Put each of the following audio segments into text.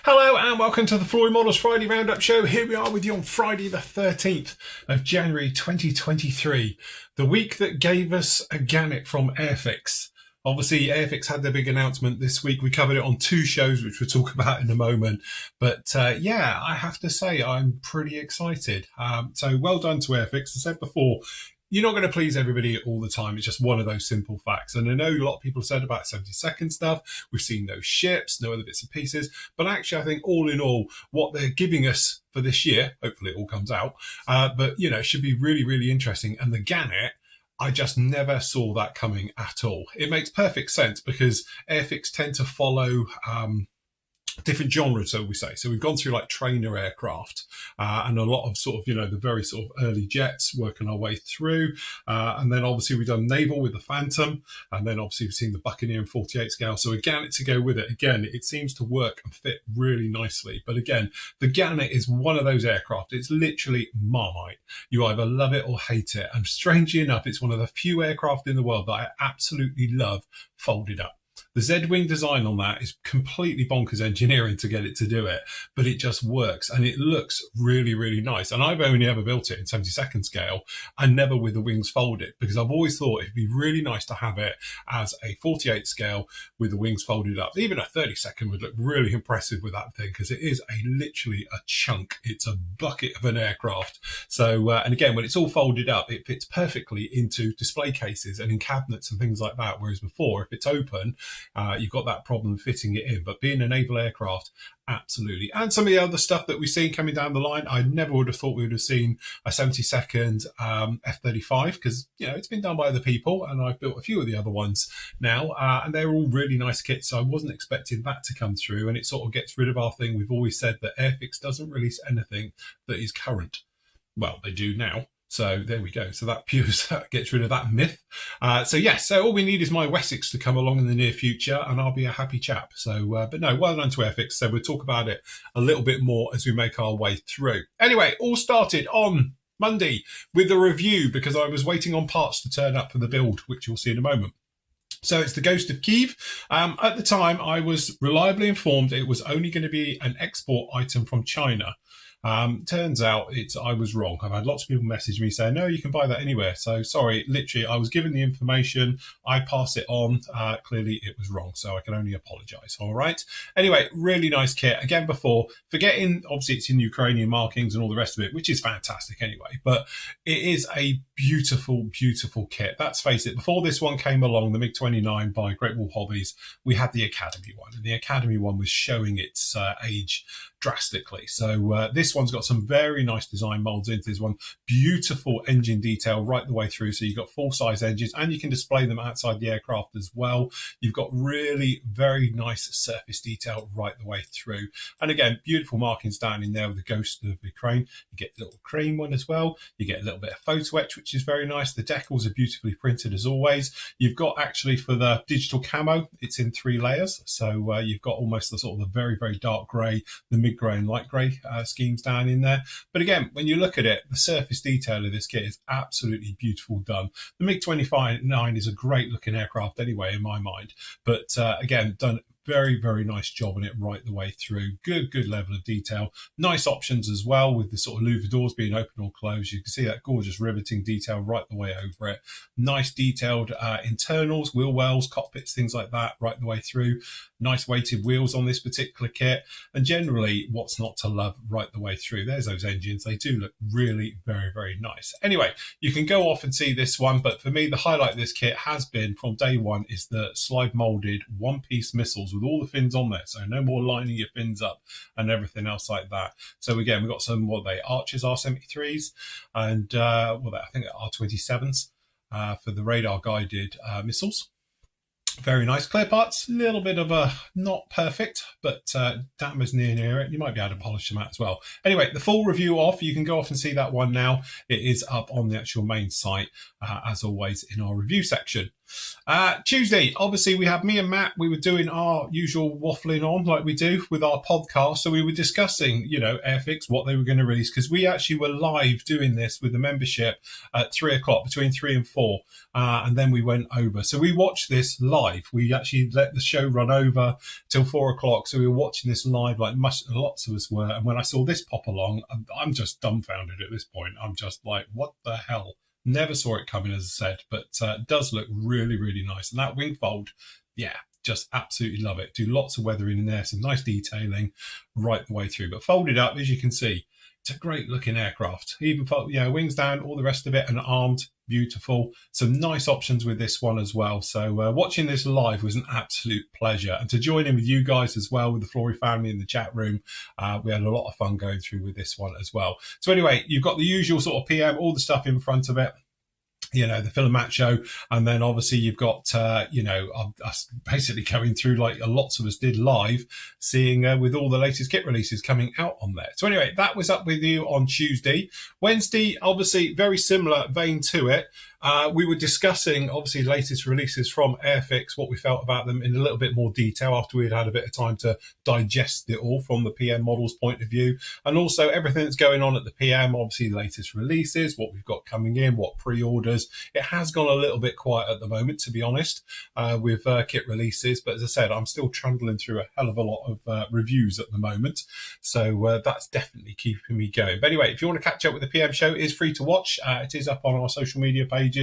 Hello and welcome to the Flory Models Friday Roundup Show. Here we are with you on Friday the 13th of January 2023, the week that gave us a gannet from Airfix. Obviously, Airfix had their big announcement this week. We covered it on two shows, which we'll talk about in a moment. But yeah, I have to say I'm pretty excited. So well done to Airfix. As I said before, you're not going to please everybody all the time. It's just one of those simple facts. And I know a lot of people said about 70-second stuff. We've seen no ships, no other bits and pieces. But actually, I think all in all, what they're giving us for this year, hopefully it all comes out, but, you know, it should be really, really interesting. And the gannet, I just never saw that coming at all. It makes perfect sense because Airfix tend to follow different genres, so we say. So we've gone through like trainer aircraft and a lot of sort of, you know, the very sort of early jets, working our way through. And then obviously we've done naval with the Phantom. And then obviously we've seen the Buccaneer in 48 scale. So a gannet to go with it. Again, it seems to work and fit really nicely. But again, the gannet is one of those aircraft. It's literally Marmite. You either love it or hate it. And strangely enough, it's one of the few aircraft in the world that I absolutely love folded up. The Z-wing design on that is completely bonkers engineering to get it to do it, but it just works and it looks really, really nice. And I've only ever built it in 70-second scale and never with the wings folded because I've always thought it'd be really nice to have it as a 48 scale with the wings folded up. Even a 30-second would look really impressive with that thing because it is literally a chunk. It's a bucket of an aircraft. So, and again, when it's all folded up, it fits perfectly into display cases and in cabinets and things like that. Whereas before, if it's open, you've got that problem fitting it in. But being a naval aircraft, absolutely. And some of the other stuff that we've seen coming down the line, I never would have thought we would have seen a 70-second F-35 because, you know, it's been done by other people and I've built a few of the other ones now and they're all really nice kits. So I wasn't expecting that to come through, and it sort of gets rid of our thing. We've always said that Airfix doesn't release anything that is current. Well, they do now. So there we go. So that gets rid of that myth. So yes, so all we need is my Wessex to come along in the near future and I'll be a happy chap. So, but no, well done to Airfix. So we'll talk about it a little bit more as we make our way through. Anyway, all started on Monday with a review because I was waiting on parts to turn up for the build, which you'll see in a moment. So it's the Ghost of Kiev. At the time, I was reliably informed it was only going to be an export item from China. Turns out I was wrong. I've had lots of people message me saying, no, you can buy that anywhere. So sorry, literally, I was given the information. I pass it on. Clearly, it was wrong. So I can only apologize. All right. Anyway, really nice kit. Again, before forgetting, obviously, it's in Ukrainian markings and all the rest of it, which is fantastic anyway. But it is a beautiful, beautiful kit. Let's face it. Before this one came along, the MiG-29 by Great Wall Hobbies, we had the Academy one. And the Academy one was showing its age drastically. So this one's got some very nice design molds into this one. Beautiful engine detail right the way through. So you've got full-size engines and you can display them outside the aircraft as well. You've got really very nice surface detail right the way through. And again, beautiful markings down in there with the Ghost of Ukraine. You get the little cream one as well. You get a little bit of photo etch, which is very nice. The decals are beautifully printed as always. You've got actually for the digital camo, it's in 3 layers. So you've got almost the sort of the very, very dark grey, the mid-grey and light grey schemes down in there. But again, when you look at it, the surface detail of this kit is absolutely beautiful done. The MiG-29 is a great looking aircraft anyway, in my mind. But again, done very, very nice job on it right the way through. Good level of detail. Nice options as well with the sort of louver doors being open or closed. You can see that gorgeous riveting detail right the way over it. Nice detailed internals, wheel wells, cockpits, things like that right the way through. Nice weighted wheels on this particular kit. And generally, what's not to love right the way through? There's those engines. They do look really very, very nice. Anyway, you can go off and see this one. But for me, the highlight of this kit has been from day one is the slide molded one-piece missiles with all the fins on there. So no more lining your fins up and everything else like that. So again, we've got some, Archers R-73s and I think R-27s for the radar guided missiles. Very nice clear parts, a little bit of a not perfect, but damn as near it. You might be able to polish them out as well. Anyway, the full review off, you can go off and see that one now. It is up on the actual main site, as always, in our review section. Tuesday, obviously, we have me and Matt. We were doing our usual waffling on like we do with our podcast. So we were discussing, Airfix, what they were going to release, because we actually were live doing this with the membership at 3 o'clock, between 3 and 4. And then we went over. So we watched this live. We actually let the show run over till 4 o'clock. So we were watching this live, like lots of us were. And when I saw this pop along, I'm just dumbfounded at this point. I'm just like, what the hell? Never saw it coming, as I said, but it does look really, really nice. And that wing fold, yeah, just absolutely love it. Do lots of weathering in there, some nice detailing right the way through. But folded up, as you can see, it's a great looking aircraft. Even, wings down, all the rest of it, and armed, beautiful. Some nice options with this one as well. So watching this live was an absolute pleasure. And to join in with you guys as well, with the Flory family in the chat room, we had a lot of fun going through with this one as well. So anyway, you've got the usual sort of PM, all the stuff in front of it. The Phil and Matt show, and then obviously you've got us basically going through like lots of us did live, seeing with all the latest kit releases coming out on there. So anyway, that was up with you on Tuesday. Wednesday, obviously very similar vein to it. We were discussing, obviously, latest releases from Airfix, what we felt about them in a little bit more detail after we had a bit of time to digest it all from the PM model's point of view. And also everything that's going on at the PM, obviously, the latest releases, what we've got coming in, what pre-orders. It has gone a little bit quiet at the moment, to be honest, with kit releases. But as I said, I'm still trundling through a hell of a lot of reviews at the moment. So that's definitely keeping me going. But anyway, if you want to catch up with the PM show, it is free to watch. It is up on our social media pages.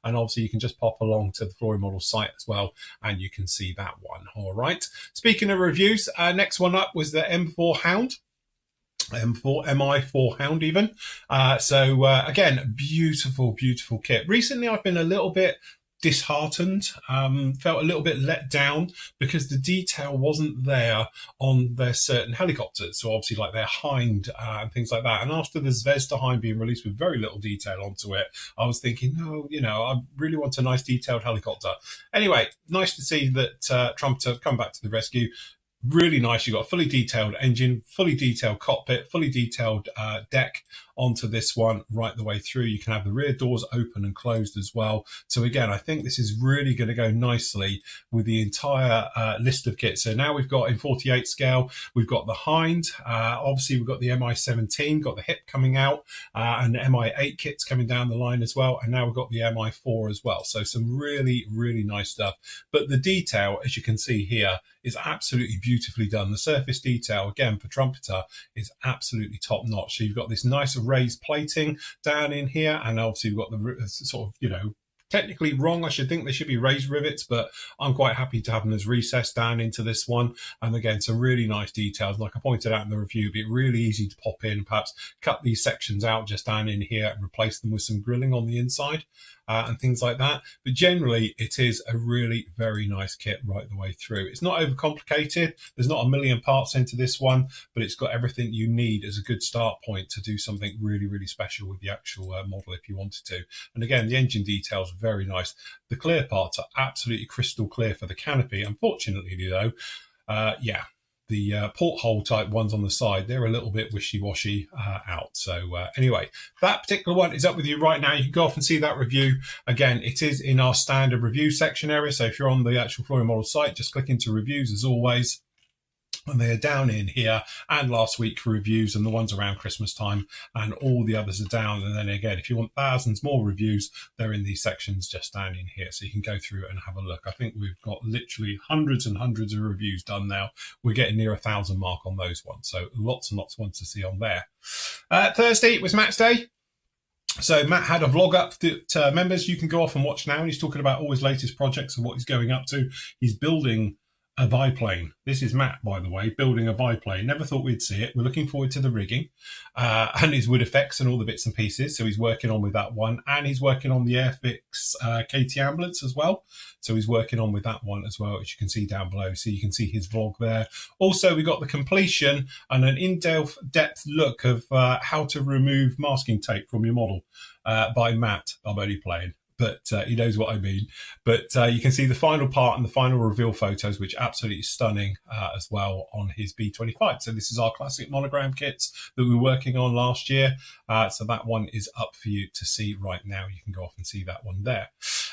And obviously you can just pop along to the Flory Model site as well, and you can see that one. All right. Speaking of reviews, next one up was the M4 Hound. MI4 Hound even. Again, beautiful, beautiful kit. Recently, I've been a little bit disheartened, felt a little bit let down because the detail wasn't there on their certain helicopters. So obviously like their Hound and things like that. And after the Zvezda Hound being released with very little detail onto it, I was thinking, no, I really want a nice detailed helicopter. Anyway, nice to see that Trump have come back to the rescue. Really nice. You've got a fully detailed engine, fully detailed cockpit, fully detailed deck onto this one right the way through. You can have the rear doors open and closed as well. So again, I think this is really going to go nicely with the entire list of kits. So now we've got in 48 scale, we've got the Hind. Obviously, we've got the MI17, got the HIP coming out, and the MI8 kits coming down the line as well. And now we've got the MI4 as well. So some really, really nice stuff. But the detail, as you can see here, is absolutely beautifully done. The surface detail, again, for Trumpeter, is absolutely top notch. So you've got this nice raised plating down in here, and obviously you've got the sort of, technically wrong. I should think they should be raised rivets, but I'm quite happy to have them as recessed down into this one. And again, some really nice details. Like I pointed out in the review, it'd be really easy to pop in, perhaps cut these sections out just down in here and replace them with some grilling on the inside. And things like that. But generally, it is a really very nice kit right the way through. It's not overcomplicated. There's not a million parts into this one, but it's got everything you need as a good start point to do something really, really special with the actual model if you wanted to. And again, the engine details are very nice. The clear parts are absolutely crystal clear for the canopy. Unfortunately, though, the porthole type ones on the side, they're a little bit wishy-washy out. So anyway, that particular one is up with you right now. You can go off and see that review. Again, it is in our standard review section area. So if you're on the actual Flory Model site, just click into reviews as always. And they are down in here, and last week for reviews, and the ones around Christmas time, and all the others are down. And then again, if you want thousands more reviews, they're in these sections just down in here, so you can go through and have a look. I think we've got literally hundreds and hundreds of reviews done now. We're getting near 1,000 mark on those ones, so lots and lots of ones to see on there. Thursday was Matt's day. So Matt had a vlog up to members. You can go off and watch now, and he's talking about all his latest projects and what he's going up to. He's building a biplane. This is Matt, by the way, building a biplane. Never thought we'd see it. We're looking forward to the rigging and his wood effects and all the bits and pieces. So he's working on with that one, and he's working on the Airfix KT ambulance as well. So he's working on with that one as well, as you can see down below. So you can see his vlog there. Also, we got the completion and an in-depth look of how to remove masking tape from your model by Matt, our only playing. but he knows what I mean. But you can see the final part and the final reveal photos, which are absolutely stunning as well on his B25. So this is our classic monogram kits that we were working on last year. So that one is up for you to see right now. You can go off and see that one there.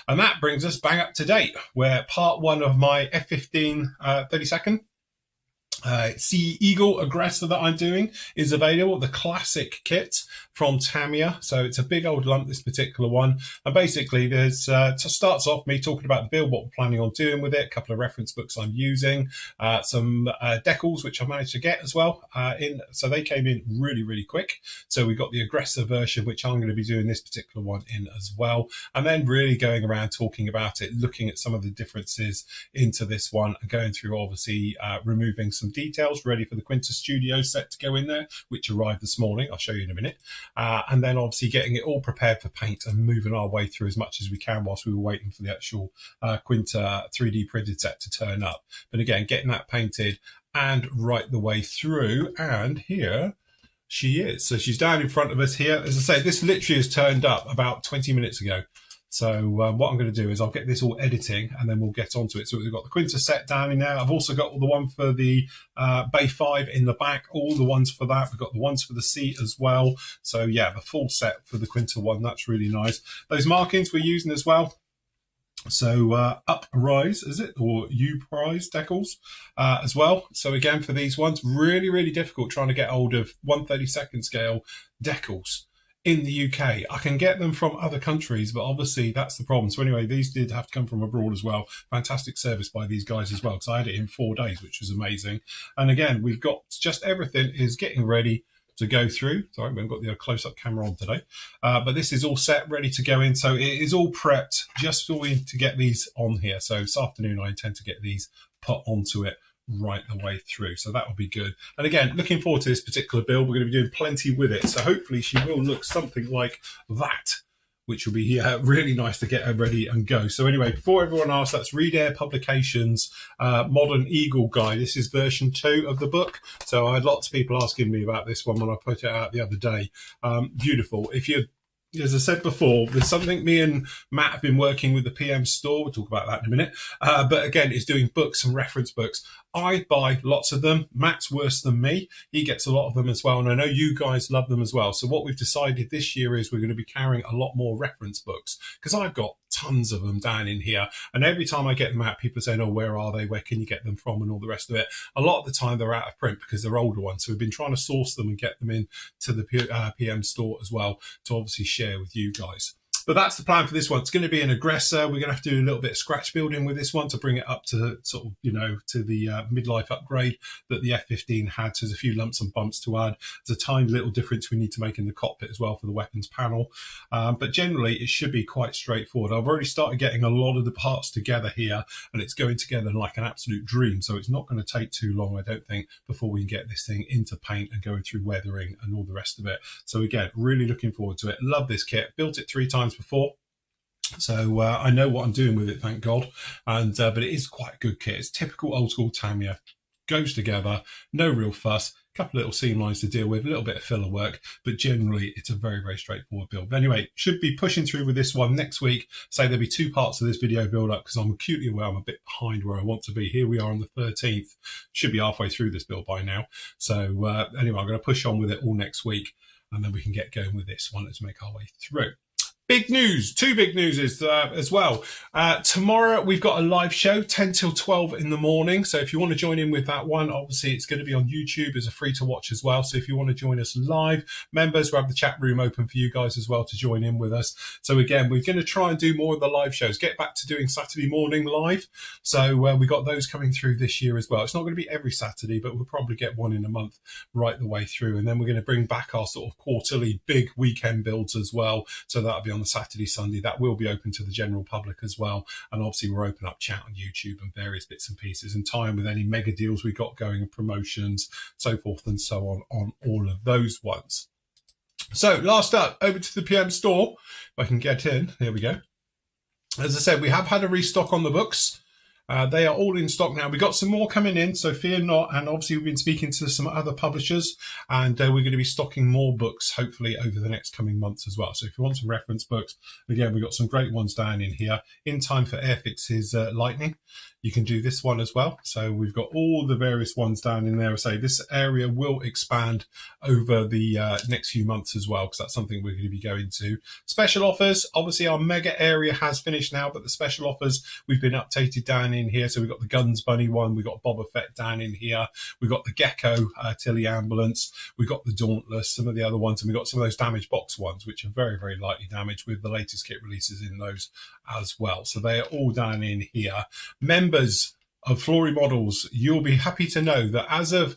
And that brings us bang up to date, where part one of my F15 32nd Sea Eagle Aggressor that I'm doing is available, the classic kit from Tamiya. So it's a big old lump, this particular one. And basically there's, starts off me talking about the build, what we're planning on doing with it, a couple of reference books I'm using, some decals, which I managed to get as well. So they came in really, really quick. So we got the Aggressor version, which I'm going to be doing this particular one in as well. And then really going around talking about it, looking at some of the differences into this one, and going through obviously removing some details ready for the Quinta Studio set to go in there, which arrived this morning. I'll show you in a minute. And then obviously getting it all prepared for paint and moving our way through as much as we can whilst we were waiting for the actual Quinta 3D printed set to turn up. But again, getting that painted and right the way through. And here she is. So she's down in front of us here. As I say, this literally has turned up about 20 minutes ago. So what I'm going to do is I'll get this all editing and then we'll get onto it. So we've got the Quinta set down in there. I've also got all the one for the Bay 5 in the back, all the ones for that. We've got the ones for the seat as well. So yeah, the full set for the Quinta one. That's really nice. Those markings we're using as well. So Uprise, is it? Or U-Prize decals as well. So again, for these ones, really, really difficult trying to get hold of 1/32 scale decals in the UK. I can get them from other countries, but obviously that's the problem. So anyway, these did have to come from abroad as well. Fantastic service by these guys as well, because I had it in 4 days, which was amazing. And again, we've got just everything is getting ready to go through. Sorry, we haven't got the close-up camera on today. But this is all set, ready to go in. So it is all prepped just for me to get these on here. So this afternoon, I intend to get these put onto it right the way through. So that will be good. And again, looking forward to this particular build. We're going to be doing plenty with it. So hopefully she will look something like that, which will be really nice to get her ready and go. So anyway, before everyone asks, that's Read Air Publications Modern Eagle Guide. This is version 2 of the book. So I had lots of people asking me about this one when I put it out the other day. Beautiful. If you're, as I said before, there's something me and Matt have been working with the PM store. We'll talk about that in a minute. But again, it's doing books and reference books. I buy lots of them. Matt's worse than me. He gets a lot of them as well. And I know you guys love them as well. So what we've decided this year is we're going to be carrying a lot more reference books, because I've got tons of them down in here. And every time I get them out, people are saying, oh, where are they? Where can you get them from? And all the rest of it. A lot of the time they're out of print because they're older ones. So we've been trying to source them and get them in to the PM store as well to obviously share with you guys. But that's the plan for this one. It's going to be an Aggressor. We're going to have to do a little bit of scratch building with this one to bring it up to sort of, you know, to the midlife upgrade that the F15 had. So there's a few lumps and bumps to add. There's a tiny little difference we need to make in the cockpit as well for the weapons panel. But generally, it should be quite straightforward. I've already started getting a lot of the parts together here, and it's going together like an absolute dream. So it's not going to take too long, I don't think, before we can get this thing into paint and going through weathering and all the rest of it. So again, really looking forward to it. Love this kit. Built it 3 times before, so I know what I'm doing with it, thank God. And but it is quite a good kit. It's typical old school Tamiya, goes together, no real fuss, a couple of little seam lines to deal with, a little bit of filler work, but generally it's a very, very straightforward build. But anyway, should be pushing through with this one next week. So there'll be 2 parts of this video build up, because I'm acutely aware I'm a bit behind where I want to be. Here we are on the 13th, should be halfway through this build by now. So anyway, I'm going to push on with it all next week, and then we can get going with this one. Let's make our way through. Big news, 2 big news as well. Tomorrow we've got a live show, 10 till 12 in the morning. So if you want to join in with that one, obviously it's going to be on YouTube as a free to watch as well. So if you want to join us live, members, we'll have the chat room open for you guys as well to join in with us. So again, we're going to try and do more of the live shows, get back to doing Saturday morning live. So we got those coming through this year as well. It's not going to be every Saturday, but we'll probably get one in a month right the way through. And then we're going to bring back our sort of quarterly big weekend builds as well. So that'll be on the Saturday, Sunday. That will be open to the general public as well. And obviously we're open up chat on YouTube and various bits and pieces, and time with any mega deals we got going and promotions, so forth and so on all of those ones. So last up, over to the PM store. If I can get in, here we go. As I said, we have had a restock on the books. They are all in stock now. We've got some more coming in, so fear not. And obviously, we've been speaking to some other publishers, and we're going to be stocking more books, hopefully, over the next coming months as well. So if you want some reference books, again, we've got some great ones down in here. In time for Airfix's Lightning, you can do this one as well. So we've got all the various ones down in there. I say this area will expand over the next few months as well, because that's something we're going to be going to. Special offers, obviously our mega area has finished now, but the special offers we've been updated down in here. So we've got the Guns Bunny one, we've got Boba Fett down in here, we've got the Gecko Tilly Ambulance, we've got the Dauntless, some of the other ones, and we've got some of those damaged box ones, which are very, very lightly damaged, with the latest kit releases in those as well. So they are all down in here. Members of Flory Models, you'll be happy to know that as of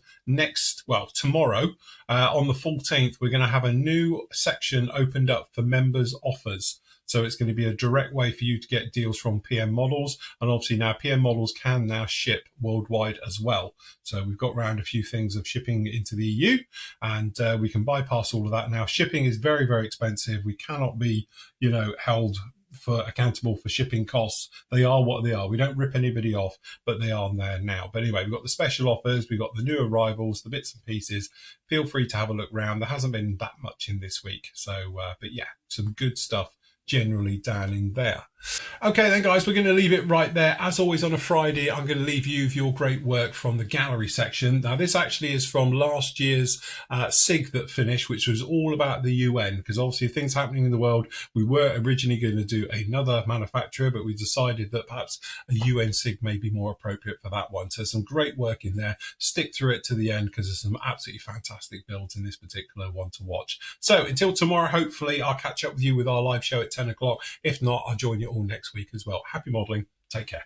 tomorrow, on the 14th, we're going to have a new section opened up for members' offers. So it's going to be a direct way for you to get deals from PM Models. And obviously now PM Models can now ship worldwide as well. So we've got around a few things of shipping into the EU, and we can bypass all of that now. Shipping is very, very expensive. We cannot be, held accountable for shipping costs. They are what they are. We don't rip anybody off, but they are there now. But anyway, we've got the special offers, we've got the new arrivals, the bits and pieces. Feel free to have a look round. There hasn't been that much in this week. So, but yeah, some good stuff generally down in there. Okay then guys, we're going to leave it right there. As always on a Friday, I'm going to leave you with your great work from the gallery section. Now this actually is from last year's SIG that finished, which was all about the UN, because obviously things happening in the world. We were originally going to do another manufacturer, but we decided that perhaps a UN SIG may be more appropriate for that one. So some great work in there. Stick through it to the end, because there's some absolutely fantastic builds in this particular one to watch. So until tomorrow, hopefully I'll catch up with you with our live show at 10 o'clock. If not, I'll join you all next week as well. Happy modelling. Take care.